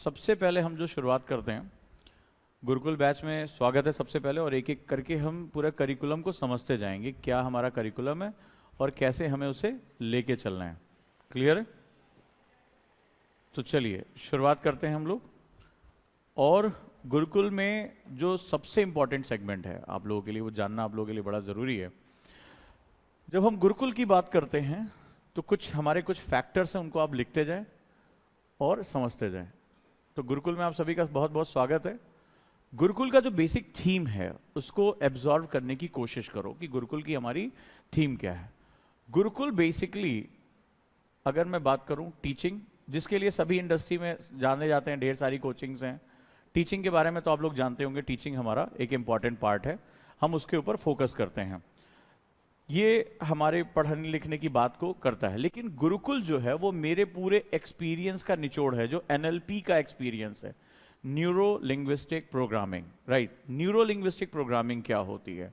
सबसे पहले हम जो शुरुआत करते हैं, गुरुकुल बैच में स्वागत है सबसे पहले, और एक एक करके हम पूरा करिकुलम को समझते जाएंगे, क्या हमारा करिकुलम है और कैसे हमें उसे लेके चलना है। क्लियर है? तो चलिए शुरुआत करते हैं हम लोग। और गुरुकुल में जो सबसे इंपॉर्टेंट सेगमेंट है आप लोगों के लिए, वो जानना आप लोगों के लिए बड़ा ज़रूरी है। जब हम गुरुकुल की बात करते हैं तो हमारे कुछ फैक्टर्स हैं, उनको आप लिखते जाएं और समझते जाएं। तो गुरुकुल में आप सभी का बहुत बहुत स्वागत है। गुरुकुल का जो बेसिक थीम है उसको एब्जॉर्व करने की कोशिश करो कि गुरुकुल की हमारी थीम क्या है। गुरुकुल बेसिकली, अगर मैं बात करूं टीचिंग, जिसके लिए सभी इंडस्ट्री में जाने जाते हैं, ढेर सारी कोचिंग्स हैं। टीचिंग के बारे में तो आप लोग जानते होंगे, टीचिंग हमारा एक इम्पॉर्टेंट पार्ट है, हम उसके ऊपर फोकस करते हैं। ये हमारे पढ़ने लिखने की बात को करता है। लेकिन गुरुकुल जो है वो मेरे पूरे एक्सपीरियंस का निचोड़ है, जो एनएलपी का एक्सपीरियंस है, neuro linguistic programming. Right, neuro linguistic programming क्या होती है?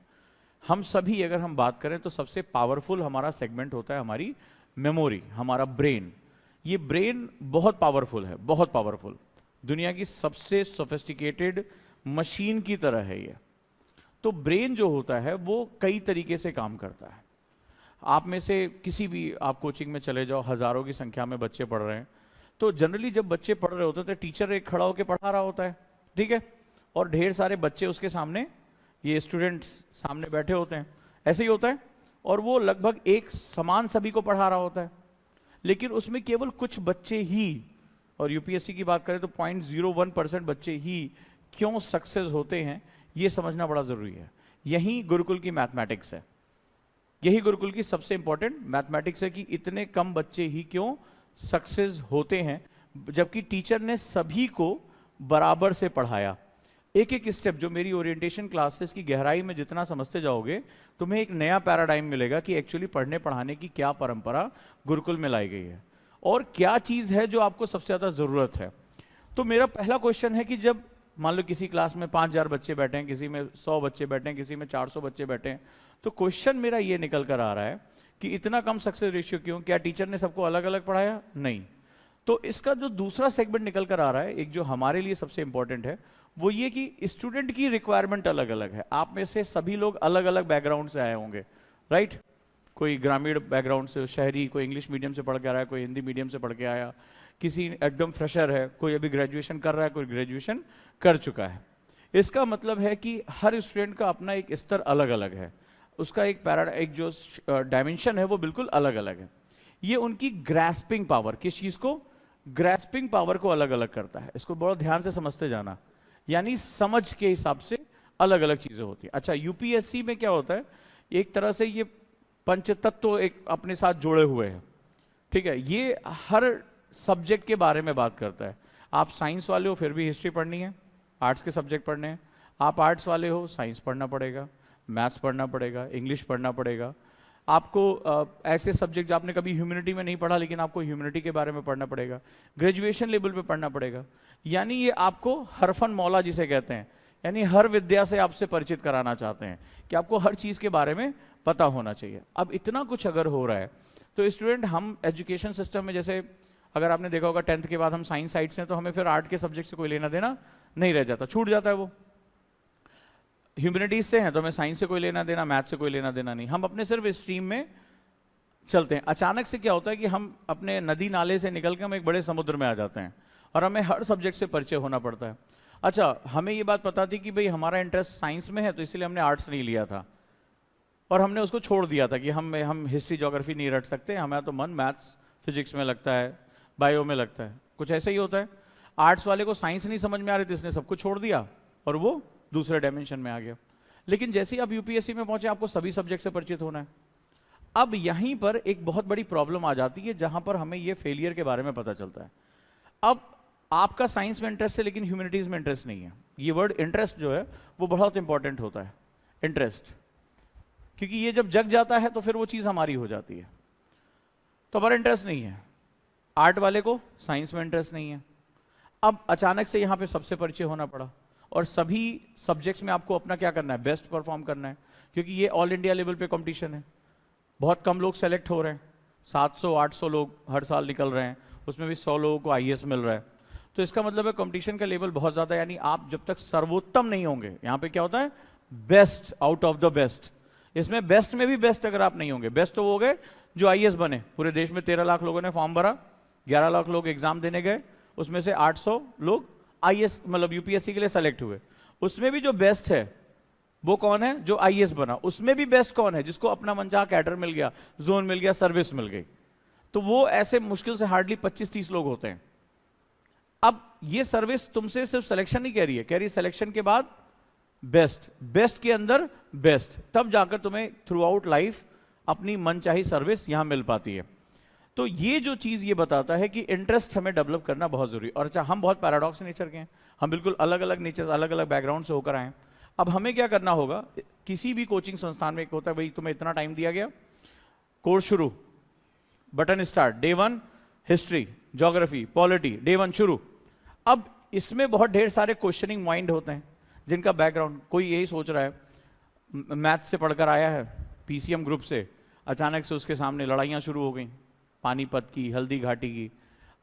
हम सभी अगर हम बात करें तो सबसे पावरफुल हमारा सेगमेंट होता है हमारी मेमोरी, हमारा ब्रेन। ये ब्रेन बहुत पावरफुल है, बहुत पावरफुल, दुनिया की सबसे सोफिस्टिकेटेड मशीन की तरह है ये। तो ब्रेन जो होता है वो कई तरीके से काम करता है। आप में से किसी भी आप कोचिंग में चले जाओ, हजारों की संख्या में बच्चे पढ़ रहे हैं, तो जनरली जब बच्चे पढ़ रहे होते हैं तो टीचर एक खड़ा होकर पढ़ा रहा होता है, ठीक है, और ढेर सारे बच्चे उसके सामने, ये स्टूडेंट्स सामने बैठे होते हैं, ऐसे ही होता है, और वो लगभग एक समान सभी को पढ़ा रहा होता है। लेकिन उसमें केवल कुछ बच्चे ही, और यूपीएससी की बात करें तो 0.01% बच्चे ही क्यों सक्सेस होते हैं, ये समझना बड़ा जरूरी है। यही गुरुकुल की मैथमेटिक्स है, यही गुरुकुल की सबसे इंपॉर्टेंट मैथमेटिक्स है कि इतने कम बच्चे ही क्यों सक्सेस होते हैं, जबकि टीचर ने सभी को बराबर से पढ़ाया। एक एक स्टेप, जो मेरी ओरिएंटेशन क्लासेस की गहराई में जितना समझते जाओगे, तुम्हें एक नया पैराडाइम मिलेगा कि एक्चुअली पढ़ने पढ़ाने की क्या परंपरा गुरुकुल में लाई गई है और क्या चीज है जो आपको सबसे ज्यादा जरूरत है। तो मेरा पहला क्वेश्चन है कि जब मान लो किसी क्लास में 5000 बच्चे बैठे हैं, किसी में 100 बच्चे बैठे हैं, किसी में 400 बच्चे बैठे हैं, तो क्वेश्चन मेरा ये निकल कर आ रहा है कि इतना कम सक्सेस रेशियो क्यों? क्या टीचर ने सबको अलग अलग पढ़ाया? नहीं। तो इसका जो दूसरा सेगमेंट निकल कर आ रहा है, एक जो हमारे लिए सबसे इंपॉर्टेंट है, वो ये कि स्टूडेंट की रिक्वायरमेंट अलग अलग है। आप में से सभी लोग अलग अलग बैकग्राउंड से आए होंगे, राइट? कोई ग्रामीण बैकग्राउंड से, शहरी, कोई इंग्लिश मीडियम से पढ़ के आया, कोई हिंदी मीडियम से पढ़ के आया, किसी एकदम फ्रेशर है, कोई अभी ग्रेजुएशन कर रहा है, कोई ग्रेजुएशन कर चुका है। इसका मतलब है कि हर स्टूडेंट का अपना एक स्तर अलग अलग है, उसका एक जो डायमेंशन है वो बिल्कुल अलग अलग है। ये उनकी ग्रैस्पिंग पावर, किस चीज को? ग्रैस्पिंग पावर को अलग अलग करता है। इसको बहुत ध्यान से समझते जाना, यानी समझ के हिसाब से अलग अलग चीजें होती हैं। अच्छा, यूपीएससी में क्या होता है, एक तरह से ये पंचतत्व एक अपने साथ जोड़े हुए हैं, ठीक है। ये हर सब्जेक्ट के बारे में बात करता है। आप साइंस वाले हो फिर भी हिस्ट्री पढ़नी है, आर्ट्स के सब्जेक्ट पढ़ने हैं। आप आर्ट्स वाले हो, साइंस पढ़ना पड़ेगा, मैथ्स पढ़ना पड़ेगा, इंग्लिश पढ़ना पड़ेगा। आपको ऐसे सब्जेक्ट जो आपने कभी ह्यूमैनिटी में नहीं पढ़ा, लेकिन आपको ह्यूमैनिटी के बारे में पढ़ना पड़ेगा, ग्रेजुएशन लेवल पे पढ़ना पड़ेगा। यानी ये आपको हरफन मौला जिसे कहते हैं, यानी हर विद्या से आपसे परिचित कराना चाहते हैं कि आपको हर चीज़ के बारे में पता होना चाहिए। अब इतना कुछ अगर हो रहा है तो स्टूडेंट, हम एजुकेशन सिस्टम में, जैसे अगर आपने देखा होगा 10th के बाद हम साइंस साइड से हैं, तो हमें फिर आर्ट के सब्जेक्ट से कोई लेना देना नहीं रह जाता, छूट जाता है वो। ह्यूमैनिटीज से हैं तो हमें साइंस से कोई लेना देना, मैथ से कोई लेना देना नहीं, हम अपने सिर्फ स्ट्रीम में चलते हैं। अचानक से क्या होता है कि हम अपने नदी नाले से निकल के हम एक बड़े समुद्र में आ जाते हैं और हमें हर सब्जेक्ट से परिचय होना पड़ता है। अच्छा, हमें ये बात पता थी कि भाई हमारा इंटरेस्ट साइंस में है, तो इसलिए हमने आर्ट्स नहीं लिया था और हमने उसको छोड़ दिया था कि हम हिस्ट्री ज्योग्राफी नहीं रट सकते, हमारा तो मन मैथ्स फिजिक्स में लगता है, बायो में लगता है, कुछ ऐसा ही होता है। आर्ट्स वाले को साइंस नहीं समझ में आ रही थी, इसने सब कुछ छोड़ दिया और वो दूसरे डायमेंशन में आ गया। लेकिन जैसे ही आप यूपीएससी में पहुंचे, आपको सभी सब्जेक्ट से परिचित होना है। अब यहीं पर एक बहुत बड़ी प्रॉब्लम आ जाती है, जहां पर हमें ये फेलियर के बारे में पता चलता है। अब आपका साइंस में इंटरेस्ट है लेकिन ह्यूमैनिटीज में इंटरेस्ट नहीं है। ये वर्ड इंटरेस्ट जो है वो बहुत इंपॉर्टेंट होता है, इंटरेस्ट, क्योंकि ये जब जग जाता है तो फिर वो चीज हमारी हो जाती है। तो हमारा इंटरेस्ट नहीं है, आर्ट वाले को साइंस में इंटरेस्ट नहीं है। अब अचानक से यहाँ पे सबसे परिचय होना पड़ा और सभी सब्जेक्ट्स में आपको अपना क्या करना है, बेस्ट परफॉर्म करना है, क्योंकि ये ऑल इंडिया लेवल पे कंपटीशन है। बहुत कम लोग सेलेक्ट हो रहे हैं, 700-800 लोग हर साल निकल रहे हैं, उसमें भी 100 लोगों को आईएएस मिल रहा है। तो इसका मतलब है कंपटीशन का लेवल बहुत ज्यादा, यानी आप जब तक सर्वोत्तम नहीं होंगे, यहां पे क्या होता है, best out of the best, इसमें बेस्ट में भी बेस्ट अगर आप नहीं होंगे, बेस्ट तो वो हो गए जो आईएएस बने। पूरे देश में 13 लाख लोगों ने फॉर्म भरा, 11 लाख लोग एग्जाम देने गए, उसमें से 800 लोग आईएएस मतलब यूपीएससी के लिए सेलेक्ट हुए। उसमें भी जो बेस्ट है वो कौन है, जो आईएएस बना। उसमें भी बेस्ट कौन है, जिसको अपना मनचाहा कैडर मिल गया, जोन मिल गया, सर्विस मिल गई। तो वो ऐसे मुश्किल से हार्डली 25-30 लोग होते हैं। अब ये सर्विस तुमसे सिर्फ सिलेक्शन नहीं कह रही है, कह रही है सिलेक्शन के बाद बेस्ट, बेस्ट के अंदर बेस्ट, तब जाकर तुम्हें थ्रू आउट लाइफ अपनी मनचाही सर्विस यहां मिल पाती है। तो ये जो चीज ये बताता है कि इंटरेस्ट हमें डेवलप करना बहुत जरूरी। और अच्छा, हम बहुत पैराडॉक्स नेचर के हैं, हम बिल्कुल अलग अलग नेचर, अलग अलग बैकग्राउंड से होकर आए। अब हमें क्या करना होगा, किसी भी कोचिंग संस्थान में एक होता है, भाई तुम्हें इतना टाइम दिया गया, कोर्स शुरू, button start, day 1 history, geography, polity, day 1 शुरू। अब इसमें बहुत ढेर सारे क्वेश्चनिंग माइंड होते हैं, जिनका बैकग्राउंड, कोई यही सोच रहा है, मैथ से पढ़कर आया है, पीसीएम ग्रुप से, अचानक से उसके सामने लड़ाइयाँ शुरू हो गई, पानीपत की, हल्दी घाटी की।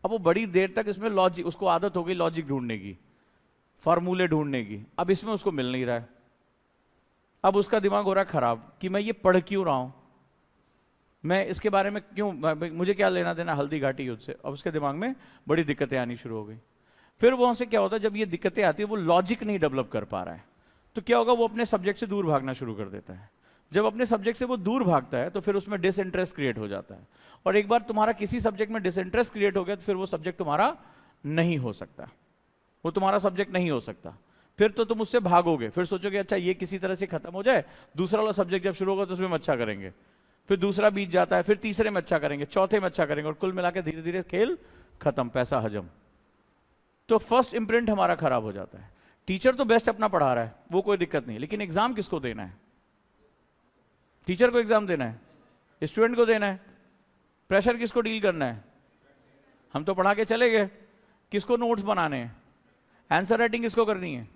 अब वो बड़ी देर तक इसमें लॉजिक, उसको आदत हो गई लॉजिक ढूंढने की, फॉर्मूले ढूंढने की, अब इसमें उसको मिल नहीं रहा है। अब उसका दिमाग हो रहा है खराब कि मैं ये पढ़ क्यों रहा हूं, मैं इसके बारे में क्यों, मुझे क्या लेना देना हल्दी घाटी युद्ध से। अब उसके दिमाग में बड़ी दिक्कतें आनी शुरू हो गई। फिर वहां से क्या होता है, जब ये दिक्कतें आती है, वो लॉजिक नहीं डेवलप कर पा रहा है, तो क्या होगा, वो अपने सब्जेक्ट से दूर भागना शुरू कर देता है। जब अपने सब्जेक्ट से वो दूर भागता है तो फिर उसमें डिसइंटरेस्ट क्रिएट हो जाता है। और एक बार तुम्हारा किसी सब्जेक्ट में डिसइंटरेस्ट क्रिएट हो गया तो फिर वो सब्जेक्ट तुम्हारा नहीं हो सकता, वो तुम्हारा सब्जेक्ट नहीं हो सकता। फिर तो तुम उससे भागोगे, फिर सोचोगे अच्छा ये किसी तरह से खत्म हो जाए, दूसरा वाला सब्जेक्ट जब शुरू होगा तो उसमें हम अच्छा करेंगे, फिर दूसरा बीत जाता है, फिर तीसरे में अच्छा करेंगे, चौथे में अच्छा करेंगे, और कुल मिलाकर धीरे धीरे खेल खत्म, पैसा हजम। तो फर्स्ट इंप्रिंट हमारा खराब हो जाता है। टीचर तो बेस्ट अपना पढ़ा रहा है, वो कोई दिक्कत नहीं, लेकिन एग्जाम किसको देना है, टीचर को एग्जाम देना है, स्टूडेंट को देना है, प्रेशर किसको डील करना है, हम तो पढ़ा के चले गए, किसको नोट्स बनाने हैं, आंसर राइटिंग किसको करनी है।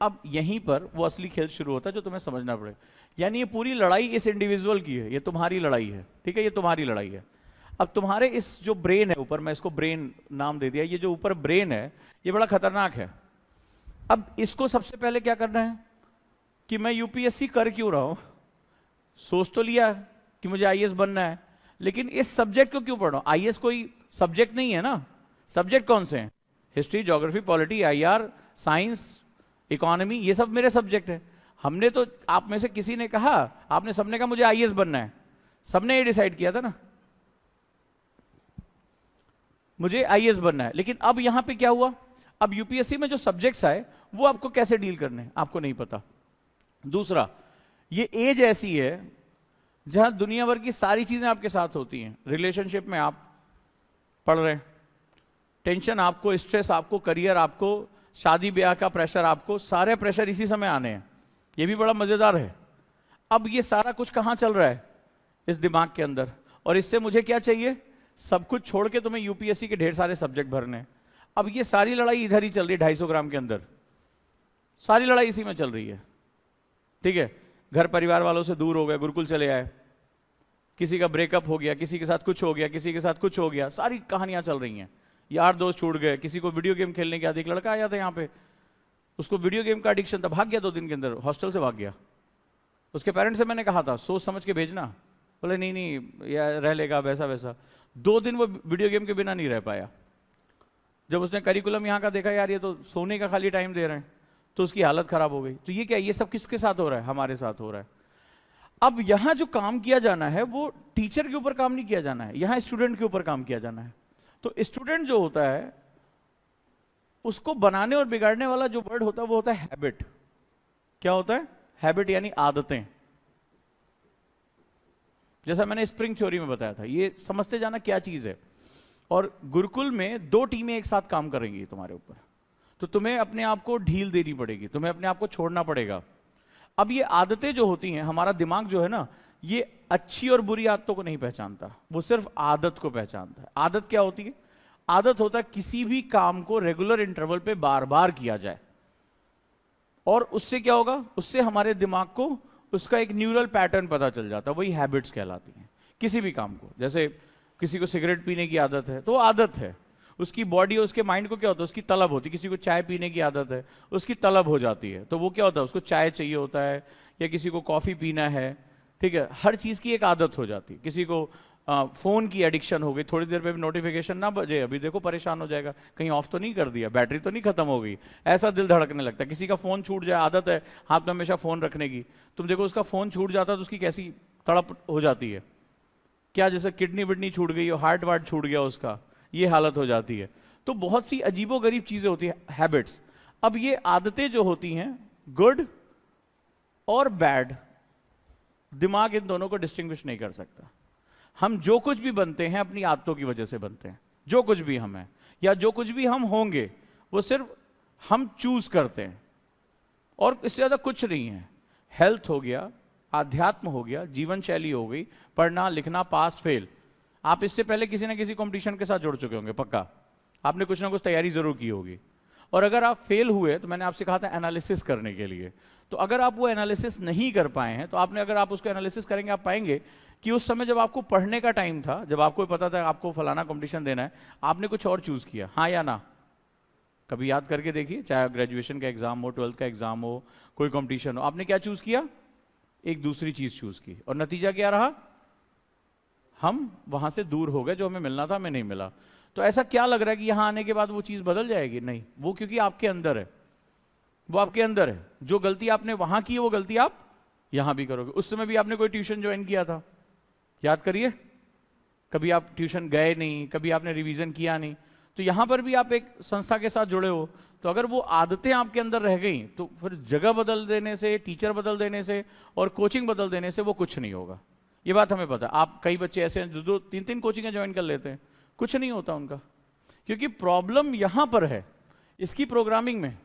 अब यहीं पर वो असली खेल शुरू होता है जो तुम्हें समझना पड़ेगा। यानी ये पूरी लड़ाई इस इंडिविजुअल की है, ये तुम्हारी लड़ाई है, ठीक है, ये तुम्हारी लड़ाई है। अब तुम्हारे इस जो ब्रेन है ऊपर, मैं इसको ब्रेन नाम दे दिया, ये जो ऊपर ब्रेन है ये बड़ा खतरनाक है। अब इसको सबसे पहले क्या करना है कि मैं यूपीएससी कर क्यों रहा हूं, सोच तो लिया कि मुझे आईएएस बनना है, लेकिन इस सब्जेक्ट को क्यों पढ़ रहा हूं। आईएएस कोई सब्जेक्ट नहीं है ना, सब्जेक्ट कौन से हैं, history, geography, polity, IR, science, economy, ये सब मेरे सब्जेक्ट है। हमने तो, आप में से किसी ने कहा, आपने सबने कहा मुझे आईएएस बनना है, सबने ये डिसाइड किया था ना, मुझे आईएएस बनना है। लेकिन अब यहां पे क्या हुआ, अब यूपीएससी में जो सब्जेक्ट्स आए वो आपको कैसे डील करने हैं आपको नहीं पता। दूसरा, ये एज ऐसी है जहां दुनिया भर की सारी चीजें आपके साथ होती हैं। रिलेशनशिप में आप पढ़ रहे हैं, टेंशन आपको, स्ट्रेस आपको, करियर आपको, शादी ब्याह का प्रेशर आपको, सारे प्रेशर इसी समय आने हैं। ये भी बड़ा मजेदार है। अब ये सारा कुछ कहां चल रहा है, इस दिमाग के अंदर, और इससे मुझे क्या चाहिए, सब कुछ छोड़ के तुम्हें यूपीएससी के ढेर सारे सब्जेक्ट भरने। अब ये सारी लड़ाई इधर ही चल रही है, 250 ग्राम के अंदर सारी लड़ाई इसी में चल रही है, ठीक है। घर परिवार वालों से दूर हो गए, गुरुकुल चले आए, किसी का ब्रेकअप हो गया, किसी के साथ कुछ हो गया, किसी के साथ कुछ हो गया, सारी कहानियां चल रही हैं। यार दोस्त छूट गए, किसी को वीडियो गेम खेलने के आदि, एक लड़का आया था यहाँ पे, उसको वीडियो गेम का एडिक्शन था, भाग गया 2 दिन के अंदर, हॉस्टल से भाग गया। उसके पेरेंट्स से मैंने कहा था सोच समझ के भेजना, बोले नहीं नहीं यार रह लेगा, वैसा वैसा। 2 दिन वो वीडियो गेम के बिना नहीं रह पाया। जब उसने करिकुलम यहाँ का देखा, यार ये तो सोने का खाली टाइम दे रहे हैं, तो उसकी हालत खराब हो गई। तो ये क्या, ये सब किसके साथ हो रहा है, हमारे साथ हो रहा है। अब यहां जो काम किया जाना है वो टीचर के ऊपर काम नहीं किया जाना है, यहां स्टूडेंट के ऊपर काम किया जाना है। तो स्टूडेंट जो होता है उसको बनाने और बिगाड़ने वाला जो वर्ड होता है वो होता है हैबिट। क्या होता है, हैबिट, यानी आदतें। जैसा मैंने स्प्रिंग थ्योरी में बताया था, ये समझते जाना क्या चीज है। और गुरुकुल में 2 टीमें एक साथ काम करेंगी तुम्हारे ऊपर, तो तुम्हें अपने आप को ढील देनी पड़ेगी, तुम्हें अपने आप को छोड़ना पड़ेगा। अब ये आदतें जो होती हैं, हमारा दिमाग जो है ना, ये अच्छी और बुरी आदतों को नहीं पहचानता, वो सिर्फ आदत को पहचानता है। आदत क्या होती है, आदत होता है किसी भी काम को रेगुलर इंटरवल पे बार बार किया जाए, और उससे क्या होगा, उससे हमारे दिमाग को उसका एक न्यूरल पैटर्न पता चल जाता है, वही हैबिट्स कहलाती हैं। किसी भी काम को, जैसे किसी को सिगरेट पीने की आदत है तो वो आदत है, उसकी बॉडी और उसके माइंड को क्या होता है, उसकी तलब होती है। किसी को चाय पीने की आदत है, उसकी तलब हो जाती है, तो वो क्या होता है, उसको चाय चाहिए होता है, या किसी को कॉफ़ी पीना है, ठीक है, हर चीज़ की एक आदत हो जाती है। किसी को फ़ोन की एडिक्शन हो गई, थोड़ी देर पे भी नोटिफिकेशन ना बजे, अभी देखो परेशान हो जाएगा, कहीं ऑफ तो नहीं कर दिया, बैटरी तो नहीं खत्म हो गई, ऐसा दिल धड़कने लगता है। किसी का फ़ोन छूट जाए, आदत है हाथ में हमेशा फ़ोन रखने की, तुम देखो उसका फ़ोन छूट जाता है तो उसकी कैसी तड़प हो जाती है, क्या जैसे किडनी विडनी छूट गई हो, हार्ट वार्ट छूट गया उसका, ये हालत हो जाती है। तो बहुत सी अजीबोगरीब चीज़ें होती हैं, हैबिट्स। अब ये आदतें जो होती हैं, गुड और बैड, दिमाग इन दोनों को डिस्टिंग्विश नहीं कर सकता। हम जो कुछ भी बनते हैं अपनी आदतों की वजह से बनते हैं, जो कुछ भी हम हैं या जो कुछ भी हम होंगे वो सिर्फ हम चूज करते हैं, और इससे ज्यादा कुछ नहीं है। हेल्थ हो गया, आध्यात्म हो गया, जीवन शैली हो गई, पढ़ना लिखना, पास फेल। आप इससे पहले किसी ना किसी कंपटीशन के साथ जुड़ चुके होंगे पक्का, आपने कुछ ना कुछ तैयारी जरूर की होगी। और अगर आप फेल हुए तो मैंने आपसे कहा था एनालिसिस करने के लिए, तो अगर आप वो एनालिसिस नहीं कर पाए हैं तो आपने, अगर आप उसको एनालिसिस करेंगे, आप पाएंगे कि उस समय जब आपको पढ़ने का टाइम था, जब आपको पता था आपको फलाना कंपटीशन देना है, आपने कुछ और चूज किया, हाँ या ना? कभी याद करके देखिए, चाहे ग्रेजुएशन का एग्जाम हो, 12th का एग्जाम हो, कोई कंपटीशन हो, आपने क्या चूज किया? एक दूसरी चीज चूज की, और नतीजा क्या रहा? हम वहां से दूर हो गए, जो हमें मिलना था हमें नहीं मिला। तो ऐसा क्या लग रहा है कि यहां आने के बाद वो चीज बदल जाएगी? नहीं, वो क्योंकि आपके अंदर है, वो आपके अंदर है। जो गलती आपने वहां की है वो गलती आप यहां भी करोगे। उस समय भी आपने कोई ट्यूशन ज्वाइन किया था, याद करिए, कभी आप ट्यूशन गए नहीं, कभी आपने रिवीजन किया नहीं, तो यहां पर भी आप एक संस्था के साथ जुड़े हो, तो अगर वो आदतें आपके अंदर रह गई तो फिर जगह बदल देने से, टीचर बदल देने से और कोचिंग बदल देने से वो कुछ नहीं होगा। ये बात हमें पता है। आप, कई बच्चे ऐसे हैं जो 2-3 कोचिंगें ज्वाइन कर लेते हैं, कुछ नहीं होता उनका, क्योंकि प्रॉब्लम यहां पर है इसकी प्रोग्रामिंग में।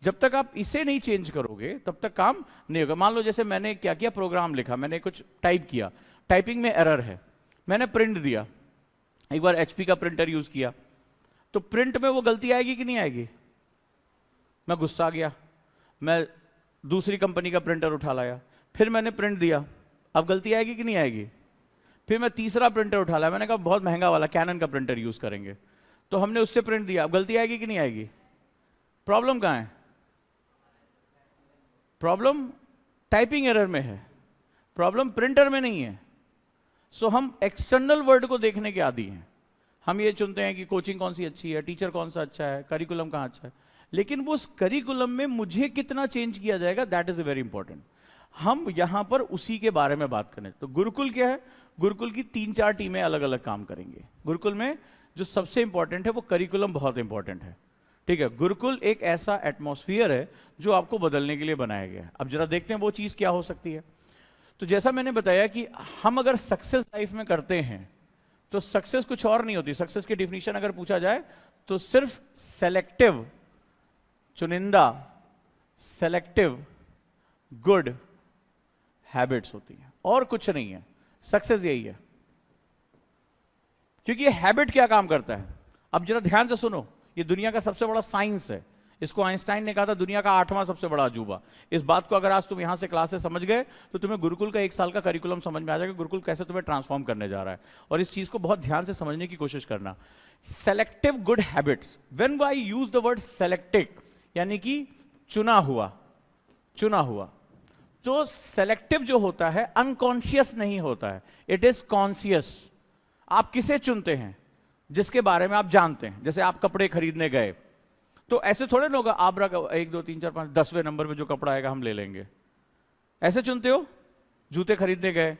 जब तक आप इसे नहीं चेंज करोगे तब तक काम नहीं होगा। मान लो जैसे मैंने क्या किया, प्रोग्राम लिखा, मैंने कुछ टाइप किया, टाइपिंग में एरर है, मैंने प्रिंट दिया, एक बार एचपी का प्रिंटर यूज किया, तो प्रिंट में वो गलती आएगी कि नहीं आएगी? मैं गुस्सा गया, मैं दूसरी कंपनी का प्रिंटर उठा लाया, फिर मैंने प्रिंट दिया, अब गलती आएगी कि नहीं आएगी? फिर मैं तीसरा प्रिंटर उठा लाया, मैंने कहा बहुत महंगा वाला कैनन का प्रिंटर यूज करेंगे, तो हमने उससे प्रिंट दिया, अब गलती आएगी कि नहीं आएगी? प्रॉब्लम कहां है? प्रॉब्लम टाइपिंग एरर में है, प्रॉब्लम प्रिंटर में नहीं है। सो हम एक्सटर्नल वर्ल्ड को देखने के आदी हैं। हम ये चुनते हैं कि कोचिंग कौन सी अच्छी है, टीचर कौन सा अच्छा है, करिकुलम कहाँ अच्छा है, लेकिन वो उस करिकुलम में मुझे कितना चेंज किया जाएगा, दैट इज वेरी इंपॉर्टेंट। हम यहां पर उसी के बारे में बात करें। तो गुरुकुल क्या है? गुरुकुल की 3-4 टीमें अलग अलग काम करेंगे। गुरुकुल में जो सबसे इंपॉर्टेंट है वो करिकुलम बहुत इंपॉर्टेंट है, ठीक है। गुरुकुल एक ऐसा एटमॉस्फेयर है जो आपको बदलने के लिए बनाया गया है। अब जरा देखते हैं वो चीज क्या हो सकती है। तो जैसा मैंने बताया कि हम अगर सक्सेस लाइफ में करते हैं तो सक्सेस कुछ और नहीं होती। सक्सेस की डिफिनीशन अगर पूछा जाए तो सिर्फ सेलेक्टिव, चुनिंदा, सेलेक्टिव गुड हैबिट्स होती है, और कुछ नहीं है। सक्सेस यही है, क्योंकि ये हैबिट क्या काम करता है। अब जरा ध्यान से सुनो, ये दुनिया का सबसे बड़ा साइंस है। इसको आइंस्टाइन ने कहा था दुनिया का 8वां सबसे बड़ा अजूबा। इस बात को अगर आज तुम यहां से क्लास से समझ गए तो तुम्हें गुरुकुल का 1 साल का करिकुलम समझ में आ जाएगा, गुरुकुल कैसे तुम्हें ट्रांसफॉर्म करने जा रहा है। और इस चीज को बहुत ध्यान से समझने की कोशिश करना। Selective good habits, when I use the word selective, यानी कि चुना हुआ, चुना हुआ। तो सेलेक्टिव जो होता है अनकॉन्शियस नहीं होता है, इट इज कॉन्शियस। आप किसे चुनते हैं? जिसके बारे में आप जानते हैं। जैसे आप कपड़े खरीदने गए तो ऐसे थोड़े ना होगा आबरा का 1 2 3 4 5 10वें नंबर पे जो कपड़ा आएगा हम ले लेंगे, ऐसे चुनते हो। जूते खरीदने गए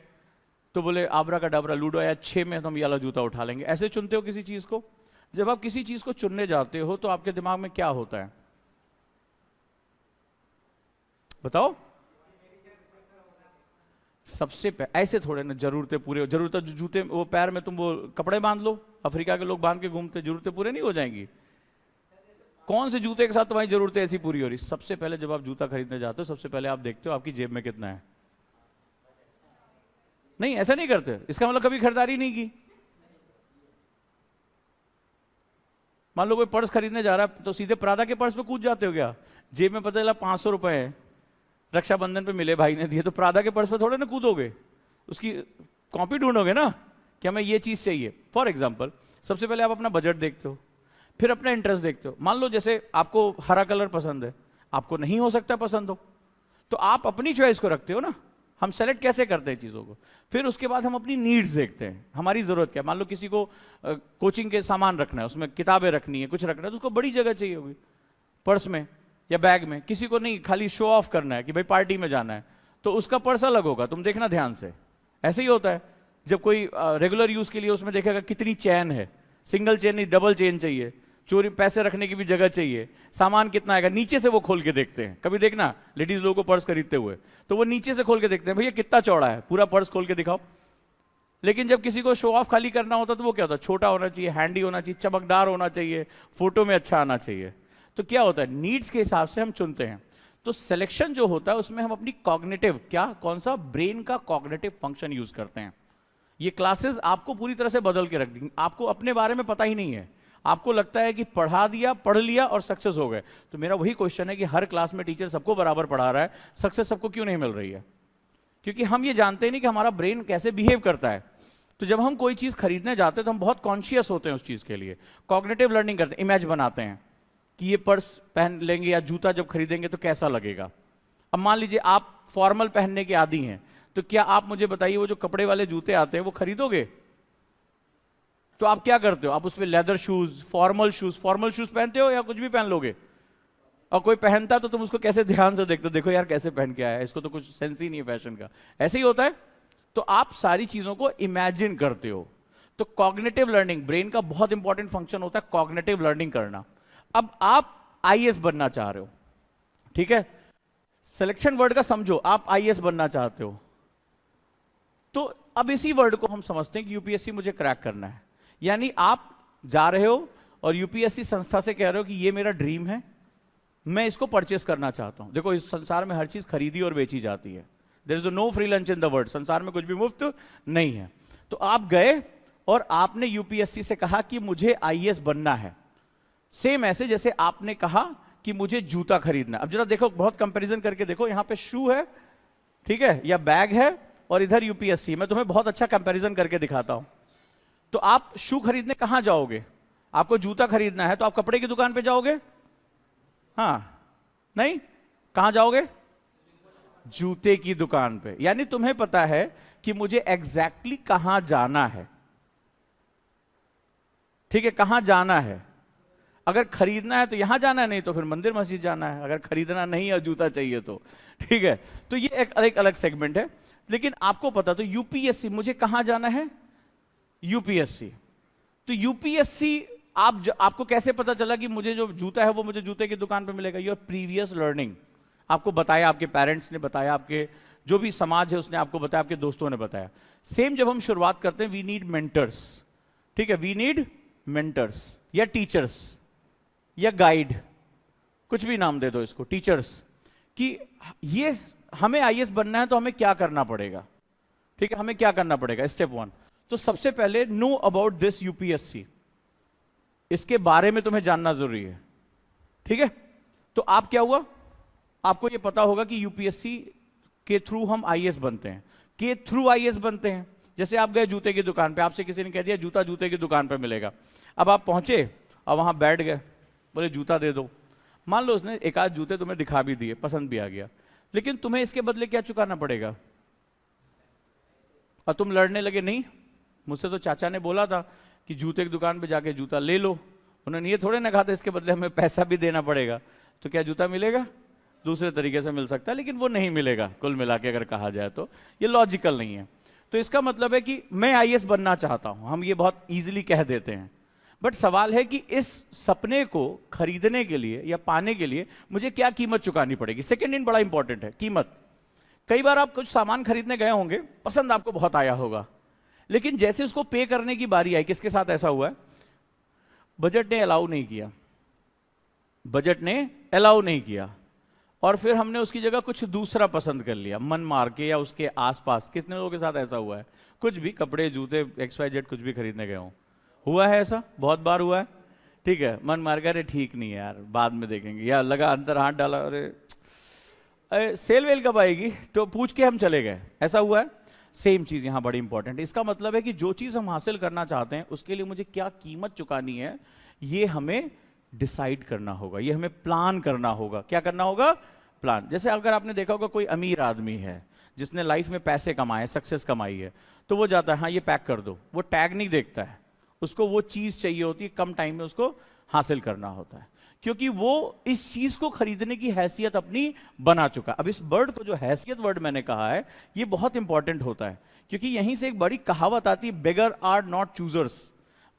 तो बोले आबरा का डबरा लूडो आया 6 में तो हम ये वाला जूता उठा लेंगे, ऐसे चुनते हो किसी चीज को। जब आप किसी चीज को चुनने जाते हो तो आपके दिमाग में क्या होता है, बताओ। सबसे ऐसे थोड़े ना जरूरतें पूरे, जरूरत जूते वो पैर में तुम वो कपड़े बांध लो, अफ्रीका के लोग बांध के घूमते, जरूरतें पूरे नहीं हो जाएंगी। कौन से जूते के साथ तुम्हारी जरूरतें ऐसी पूरी हो रही? सबसे पहले जब आप जूता खरीदने जाते हो सबसे पहले आप देखते हो आपकी जेब में कितना है। नहीं, ऐसा नहीं करते। इसका मतलब कभी खरीदारी नहीं की। मान लो कोई पर्स खरीदने जा रहा है तो सीधे प्रादा के पर्स पे कूद जाते हो क्या? जेब में पता चला 500 रुपए है, रक्षाबंधन पे मिले भाई ने दिए, तो प्रादा के पर्स पे थोड़े ना कूदोगे, उसकी कॉपी ढूंढोगे ना कि हमें ये चीज चाहिए। फॉर एग्जाम्पल सबसे पहले आप अपना बजट देखते हो, फिर अपना इंटरेस्ट देखते हो। मान लो जैसे आपको हरा कलर पसंद है, आपको नहीं हो सकता पसंद हो, तो आप अपनी चॉइस को रखते हो ना। हम सेलेक्ट कैसे करते हैं चीज़ों को, फिर उसके बाद हम अपनी नीड्स देखते हैं, हमारी ज़रूरत क्या है। मान लो किसी को कोचिंग के सामान रखना है, उसमें किताबें रखनी है, कुछ रखना है, तो उसको बड़ी जगह चाहिए होगी, पर्स में या बैग में। किसी को नहीं, खाली शो ऑफ करना है कि भाई पार्टी में जाना है, तो उसका पर्स अलग होगा, तुम देखना ध्यान से। ऐसे ही होता है जब कोई रेगुलर यूज़ के लिए उसमें देखेगा कितनी चैन है, सिंगल चेन नहीं डबल चेन चाहिए, चोरी पैसे रखने की भी जगह चाहिए, सामान कितना आएगा, नीचे से वो खोल के देखते हैं। कभी देखना लेडीज लोगों को पर्स खरीदते हुए, तो वो नीचे से खोल के देखते हैं, भैया कितना चौड़ा है, पूरा पर्स खोल के दिखाओ। लेकिन जब किसी को शो ऑफ खाली करना होता तो वो क्या होता है, छोटा होना चाहिए, हैंडी होना चाहिए, चमकदार होना चाहिए, फोटो में अच्छा आना चाहिए। तो क्या होता है, नीड्स के हिसाब से हम चुनते हैं। तो सिलेक्शन जो होता है उसमें हम अपनी कॉग्निटिव, क्या कौन सा ब्रेन का कॉग्निटिव फंक्शन यूज करते हैं। ये क्लासेस आपको पूरी तरह से बदल के रख देंगी। आपको अपने बारे में पता ही नहीं है, आपको लगता है कि पढ़ा दिया, पढ़ लिया और सक्सेस हो गए। तो मेरा वही क्वेश्चन है कि हर क्लास में टीचर सबको बराबर पढ़ा रहा है, सक्सेस सबको क्यों नहीं मिल रही है? क्योंकि हम ये जानते नहीं कि हमारा ब्रेन कैसे बिहेव करता है। तो जब हम कोई चीज खरीदने जाते हैं तो हम बहुत कॉन्शियस होते हैं उस चीज के लिए, कॉग्निटिव लर्निंग करते हैं, इमेज बनाते हैं कि ये पर्स पहन लेंगे या जूता जब खरीदेंगे तो कैसा लगेगा। अब मान लीजिए आप फॉर्मल पहनने के आदी हैं, तो क्या आप मुझे बताइए वो जो कपड़े वाले जूते आते हैं वो खरीदोगे? तो आप क्या करते हो, आप उसमें लेदर शूज, फॉर्मल शूज पहनते हो या कुछ भी पहन लोगे? और कोई पहनता तो तुम उसको कैसे ध्यान से देखते हो, देखो यार कैसे पहन के आया है, इसको तो कुछ सेंस ही नहीं है फैशन का। ऐसे ही होता है। तो आप सारी चीजों को इमेजिन करते हो। तो कॉग्निटिव लर्निंग, ब्रेन का बहुत इंपॉर्टेंट फंक्शन होता है कॉग्निटिव लर्निंग करना। अब आप आईएएस बनना चाह रहे हो, ठीक है, सिलेक्शन वर्ड का समझो, आप आईएएस बनना चाहते हो, तो अब इसी वर्ड को हम समझते हैं कि यूपीएससी मुझे क्रैक करना है। यानी आप जा रहे हो और यूपीएससी संस्था से कह रहे हो कि ये मेरा ड्रीम है, मैं इसको परचेस करना चाहता हूं। देखो इस संसार में हर चीज खरीदी और बेची जाती है, there is no free lunch in the world, संसार में कुछ भी मुफ्त नहीं है। तो आप गए और आपने यूपीएससी से कहा कि मुझे आईएएस बनना है। सेम ऐसे जैसे आपने कहा कि मुझे जूता खरीदना। अब जरा देखो, बहुत कंपैरिजन करके देखो, यहां पे शू है, ठीक है, या बैग है, और इधर यूपीएससी। मैं तुम्हें बहुत अच्छा कंपैरिजन करके दिखाता हूं। तो आप शू खरीदने कहां जाओगे? आपको जूता खरीदना है तो आप कपड़े की दुकान पे जाओगे? हाँ, नहीं, कहां जाओगे? जूते की दुकान पे। यानी तुम्हें पता है कि मुझे एग्जैक्टली कहां जाना है, ठीक है, कहां जाना है। अगर खरीदना है तो यहां जाना है, नहीं तो फिर मंदिर मस्जिद जाना है, अगर खरीदना नहीं है जूता चाहिए तो, ठीक है। तो ये एक अलग सेगमेंट है। लेकिन आपको पता, तो यूपीएससी, मुझे कहां जाना है? यूपीएससी। तो यूपीएससी आपको कैसे पता चला कि मुझे जो जूता है वो मुझे जूते की दुकान पे मिलेगा? Your previous learning. आपको बताया, आपके पेरेंट्स ने बताया, आपके जो भी समाज है उसने आपको बताया, आपके दोस्तों ने बताया। सेम जब हम शुरुआत करते हैं, वी नीड मेंटर्स, ठीक है, वी नीड मेंटर्स या टीचर्स या गाइड, कुछ भी नाम दे दो इसको, टीचर्स, कि ये हमें आईएएस बनना है तो हमें क्या करना पड़ेगा, ठीक है, हमें क्या करना पड़ेगा। स्टेप 1, तो सबसे पहले नो अबाउट दिस यूपीएससी, इसके बारे में तुम्हें जानना जरूरी है, ठीक है। तो आप क्या हुआ, आपको यह पता होगा कि यूपीएससी के थ्रू हम आईएएस बनते हैं, के थ्रू आईएएस बनते हैं। जैसे आप गए जूते की दुकान पे, आपसे किसी ने कह दिया जूता जूते की दुकान पे मिलेगा। अब आप पहुंचे और वहां बैठ गए, बोले जूता दे दो। मान लो उसने एक आध जूते तुम्हें दिखा भी दिए, पसंद भी आ गया, लेकिन तुम्हें इसके बदले क्या चुकाना पड़ेगा? और तुम लड़ने लगे, नहीं, मुझसे तो चाचा ने बोला था कि जूते की दुकान पे जाके जूता ले लो, उन्होंने ये थोड़े ना कहा था इसके बदले हमें पैसा भी देना पड़ेगा। तो क्या जूता मिलेगा? दूसरे तरीके से मिल सकता है, लेकिन वो नहीं मिलेगा। कुल मिला के अगर कहा जाए तो ये लॉजिकल नहीं है। तो इसका मतलब है कि मैं आईएएस बनना चाहता हूं, हम ये बहुत ईजिली कह देते हैं, बट सवाल है कि इस सपने को खरीदने के लिए या पाने के लिए मुझे क्या कीमत चुकानी पड़ेगी। सेकेंड इन बड़ा इंपॉर्टेंट है, कीमत। कई बार आप कुछ सामान खरीदने गए होंगे, पसंद आपको बहुत आया होगा, लेकिन जैसे उसको पे करने की बारी आई, किसके साथ ऐसा हुआ है, बजट ने अलाउ नहीं किया, बजट ने अलाउ नहीं किया, और फिर हमने उसकी जगह कुछ दूसरा पसंद कर लिया मन मार के या उसके आसपास। कितने लोगों के साथ ऐसा हुआ है? कुछ भी कपड़े, जूते, XYZ कुछ भी खरीदने गए हो, हुआ है ऐसा? बहुत बार हुआ है, ठीक है, मन मार के अरे ठीक नहीं है यार, बाद में देखेंगे, या लगा अंदर हाथ डाला, अरे सेल वेल कब आएगी, तो पूछ के हम चले गए, ऐसा हुआ है। सेम चीज यहां बड़ी इंपॉर्टेंट है। इसका मतलब है कि जो चीज हम हासिल करना चाहते हैं उसके लिए मुझे क्या कीमत चुकानी है, ये हमें डिसाइड करना होगा, ये हमें प्लान करना होगा। क्या करना होगा? प्लान। जैसे अगर आपने देखा होगा कोई अमीर आदमी है जिसने लाइफ में पैसे कमाए, सक्सेस कमाई है, तो वो जाता है हाँ ये पैक कर दो, वो टैग नहीं देखता है, उसको वो चीज चाहिए होती है, कम टाइम में उसको हासिल करना होता है, क्योंकि वो इस चीज को खरीदने की हैसियत अपनी बना चुका। अब इस वर्ड को, जो हैसियत वर्ड मैंने कहा है, ये बहुत इंपॉर्टेंट होता है, क्योंकि यहीं से एक बड़ी कहावत आती है, beggar are not choosers.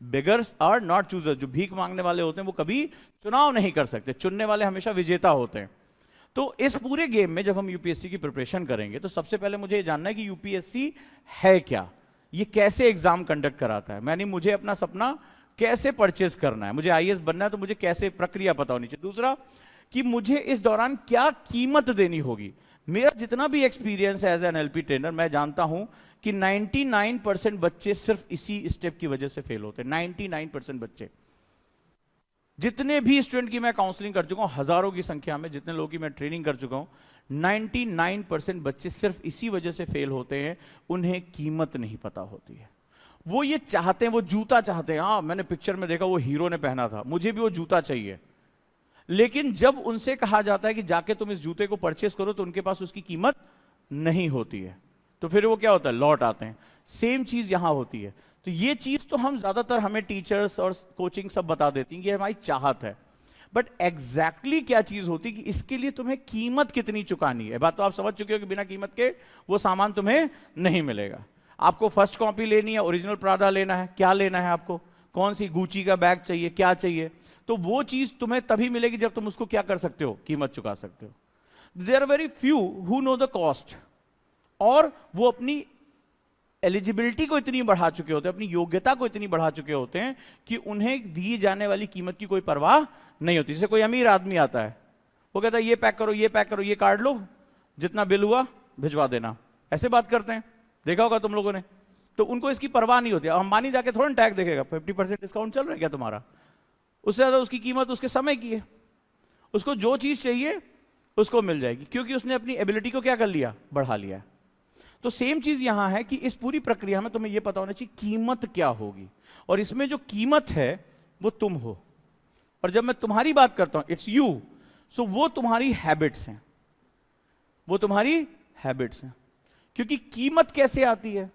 Beggars are not choosers. जो भीख मांगने वाले होते हैं वो कभी चुनाव नहीं कर सकते, चुनने वाले हमेशा विजेता होते हैं। तो इस पूरे गेम में जब हम यूपीएससी की प्रिपरेशन करेंगे तो सबसे पहले मुझे ये जानना है कि यूपीएससी है क्या, ये कैसे एग्जाम कंडक्ट कराता है, मैंने मुझे अपना सपना कैसे परचेज करना है, मुझे आईएएस बनना है तो मुझे कैसे प्रक्रिया पता होनी चाहिए। दूसरा कि मुझे इस दौरान क्या कीमत देनी होगी। मेरा जितना भी एक्सपीरियंस है एज एन एनएलपी ट्रेनर, मैं जानता हूं कि 99% बच्चे सिर्फ इसी स्टेप की वजह से फेल होते हैं। 99% बच्चे, जितने भी स्टूडेंट की मैं काउंसलिंग कर चुका हूं, हजारों की संख्या में जितने लोगों की मैं ट्रेनिंग कर चुका हूं, 99% बच्चे सिर्फ इसी वजह से फेल होते हैं, उन्हें कीमत नहीं पता होती है। वो ये चाहते हैं, वो जूता चाहते हैं, हाँ मैंने पिक्चर में देखा वो हीरो ने पहना था, मुझे भी वो जूता चाहिए, लेकिन जब उनसे कहा जाता है कि जाके तुम इस जूते को परचेस करो, तो उनके पास उसकी कीमत नहीं होती है, तो फिर वो क्या होता है, लौट आते हैं। सेम चीज यहां होती है। तो ये चीज तो हम ज्यादातर, हमें टीचर्स और कोचिंग सब बता देती हैं कि हमारी चाहत है, बट एग्जैक्टली क्या चीज होती है कि इसके लिए तुम्हें कीमत कितनी चुकानी है। बात तो आप समझ चुके हो कि बिना कीमत के वो सामान तुम्हें नहीं मिलेगा। आपको फर्स्ट कॉपी लेनी है, ओरिजिनल प्राडा लेना है, क्या लेना है आपको, कौन सी गुची का बैग चाहिए, क्या चाहिए, तो वो चीज तुम्हें तभी मिलेगी जब तुम उसको क्या कर सकते हो, कीमत चुका सकते हो। There are very few who know the cost, और वो अपनी एलिजिबिलिटी को इतनी बढ़ा चुके होते हैं, अपनी योग्यता को इतनी बढ़ा चुके होते हैं कि उन्हें दी जाने वाली कीमत की कोई परवाह नहीं होती। जैसे कोई अमीर आदमी आता है, वो कहता है ये पैक करो, ये पैक करो, ये कार्ड लो, जितना बिल हुआ भिजवा देना, ऐसे बात करते हैं, देखा होगा तुम लोगों ने। तो उनको इसकी परवाह नहीं होती। अंबानी जाके थोड़ा टैग देखेगा, 50% डिस्काउंट चल रहा है क्या तुम्हारा, उससे ज्यादा उसकी कीमत उसके समय की है। उसको जो चीज चाहिए उसको मिल जाएगी, क्योंकि उसने अपनी एबिलिटी को क्या कर लिया, बढ़ा लिया है। तो सेम चीज यहां है कि इस पूरी प्रक्रिया में तुम्हें यह पता होना चाहिए कीमत क्या होगी, और इसमें जो कीमत है वो तुम हो। और जब मैं तुम्हारी बात करता हूं, इट्स यू, सो वो तुम्हारी हैबिट्स हैं, वो तुम्हारी हैबिट्स हैं। क्योंकि कीमत कैसे आती है,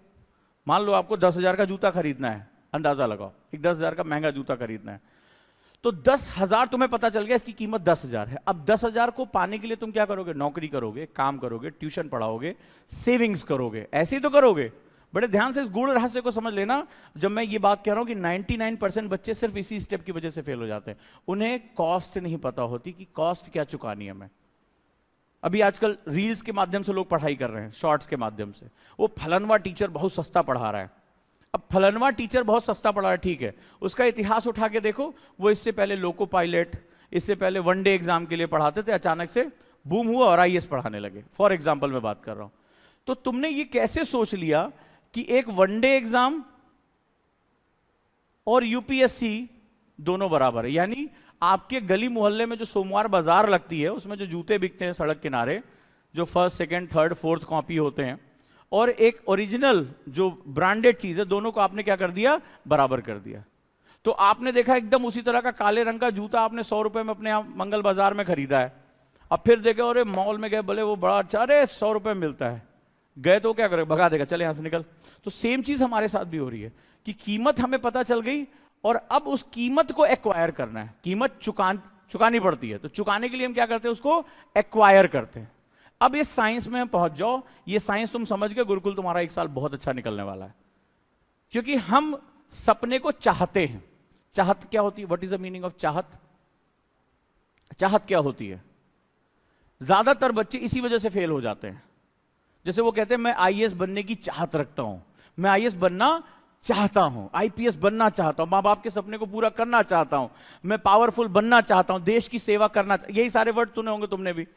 मान लो आपको 10,000 का जूता खरीदना है, अंदाजा लगाओ, एक 10,000 का महंगा जूता खरीदना है, तो 10,000 तुम्हें पता चल गया इसकी कीमत 10,000 है। अब 10,000 को पाने के लिए तुम क्या करोगे, नौकरी करोगे, काम करोगे, ट्यूशन पढ़ाओगे, सेविंग्स करोगे, ऐसे ही तो करोगे। बड़े ध्यान से इस गूढ़ रहस्य को समझ लेना। जब मैं ये बात कह रहा हूं कि 99% बच्चे सिर्फ इसी स्टेप की वजह से फेल हो जाते हैं, उन्हें कॉस्ट नहीं पता होती कि कॉस्ट क्या चुकानी है हमें। अभी आजकल रील्स के माध्यम से लोग पढ़ाई कर रहे हैं, शॉर्ट्स के माध्यम से, वो फलनवा टीचर बहुत सस्ता पढ़ा रहा है। अब फलनवा टीचर बहुत सस्ता पढ़ा रहा है, ठीक है, उसका इतिहास उठा के देखो, वो इससे पहले लोको पायलट, इससे पहले वनडे एग्जाम के लिए पढ़ाते थे, अचानक से बूम हुआ और आईएएस पढ़ाने लगे। फॉर एग्जाम्पल मैं बात कर रहा हूं। तो तुमने ये कैसे सोच लिया कि एक वनडे एग्जाम और यूपीएससी दोनों बराबर है? यानी आपके गली मोहल्ले में जो सोमवार बाजार लगती है, उसमें जो जूते बिकते हैं सड़क किनारे, जो first, second, third, fourth copy होते हैं, और एक ओरिजिनल जो ब्रांडेड चीज है, दोनों को आपने क्या कर दिया, बराबर कर दिया। तो आपने देखा एकदम उसी तरह का काले रंग का जूता आपने 100 रुपए में अपने यहां मंगल बाजार में खरीदा है, अब फिर देखे और मॉल में गए, बोले वो बड़ा अच्छा, अरे 100 रुपए में मिलता है, गए तो क्या करें, भगा देगा, चले यहां से निकल। तो सेम चीज हमारे साथ भी हो रही है कि कीमत हमें पता चल गई, और अब उस कीमत को एक्वायर करना है, कीमत चुकानी पड़ती है, तो चुकाने के लिए हम क्या करते हैं, उसको एक्वायर करते हैं। अब इस साइंस में पहुंच जाओ, ये साइंस तुम समझ गए, गुरुकुल तुम्हारा एक साल बहुत अच्छा निकलने वाला है। क्योंकि हम सपने को चाहते हैं। चाहत क्या होती है, what is the meaning of चाहत? चाहत क्या होती है? ज्यादातर बच्चे इसी वजह से फेल हो जाते हैं। जैसे वो कहते हैं मैं आईएएस बनने की चाहत रखता हूं, मैं आईएएस बनना चाहता हूं, आईपीएस बनना चाहता हूं, मां बाप के सपने को पूरा करना चाहता हूं, मैं पावरफुल बनना चाहता हूं, देश की सेवा करना, यही सारे वर्ड सुने होंगे तुमने भी।